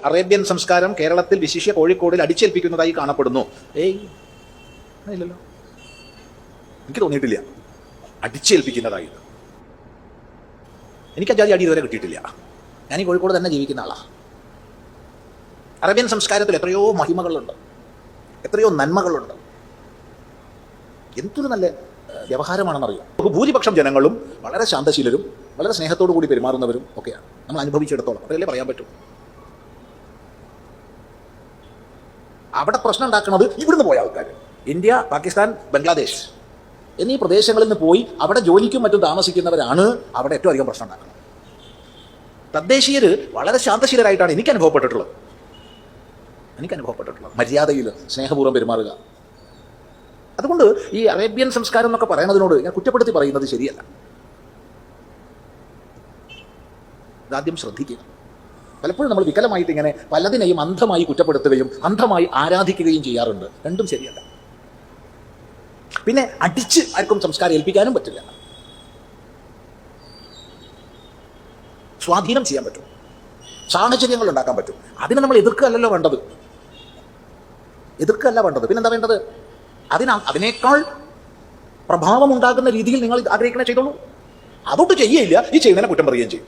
Arabian സംസ്കാരം കേരളത്തിൽ വിശിഷ്യ കോഴിക്കോടിൽ അടിച്ചേൽപ്പിക്കുന്നതായി കാണപ്പെടുന്നു. ഇല്ലല്ലോ, എനിക്ക് തോന്നിയിട്ടില്ല അടിച്ചേൽപ്പിക്കുന്നതായി. എനിക്ക് അജാതി അടി ഇതുവരെ കിട്ടിയിട്ടില്ല. ഞാൻ ഈ കോഴിക്കോട് തന്നെ ജീവിക്കുന്ന ആളാണ്. അറേബ്യൻ സംസ്കാരത്തിൽ എത്രയോ മഹിമകളുണ്ട്, എത്രയോ നന്മകളുണ്ട്. എന്തൊരു നല്ല വ്യവഹാരമാണെന്നറിയാം. ഭൂരിപക്ഷം ജനങ്ങളും വളരെ ശാന്തശീലരും വളരെ സ്നേഹത്തോടു കൂടി പെരുമാറുന്നവരും ഒക്കെയാണ് നമ്മൾ അനുഭവിച്ചിടത്തോളം. അതല്ലേ പറയാൻ പറ്റും. അവിടെ പ്രശ്നം ഉണ്ടാക്കുന്നത് ഇവിടുന്ന് പോയ ആൾക്കാർ, ഇന്ത്യ, പാകിസ്ഥാൻ, ബംഗ്ലാദേശ് എന്നീ പ്രദേശങ്ങളിൽ നിന്ന് പോയി അവിടെ ജോലിക്കും മറ്റും താമസിക്കുന്നവരാണ് അവിടെ ഏറ്റവും അധികം പ്രശ്നം ഉണ്ടാക്കുന്നത്. തദ്ദേശീയർ വളരെ ശാന്തശീലരായിട്ടാണ് എനിക്ക് അനുഭവപ്പെട്ടിട്ടുള്ളത്. മര്യാദയിൽ സ്നേഹപൂർവ്വം പെരുമാറുക. അതുകൊണ്ട് ഈ അറേബ്യൻ സംസ്കാരം എന്നൊക്കെ പറയുന്നതിനോട് ഞാൻ കുറ്റപ്പെടുത്തി പറയുന്നത് ശരിയല്ല. ഇതാദ്യം ശ്രദ്ധിക്കുക. പലപ്പോഴും നമ്മൾ വികലമായിട്ട് ഇങ്ങനെ പലതിനെയും അന്ധമായി കുറ്റപ്പെടുത്തുകയും അന്ധമായി ആരാധിക്കുകയും ചെയ്യാറുണ്ട്. രണ്ടും ശരിയല്ല. പിന്നെ അടിച്ച് ആർക്കും സംസ്കാരം ഏൽപ്പിക്കാനും പറ്റില്ല. സ്വാധീനം ചെയ്യാൻ പറ്റും, സാഹചര്യങ്ങൾ ഉണ്ടാക്കാൻ പറ്റും. അതിനെ നമ്മൾ എതിർക്കുകയല്ലല്ലോ വേണ്ടത്. പിന്നെന്താ വേണ്ടത്? അതിനേക്കാൾ പ്രഭാവം ഉണ്ടാകുന്ന രീതിയിൽ നിങ്ങൾ ആഗ്രഹിക്കണേ ചെയ്തോളൂ. അതൊട്ട് ചെയ്യുകയില്ല, ഈ ചെയ്യുന്നതിനെ കുറ്റം പറയുകയും ചെയ്യും.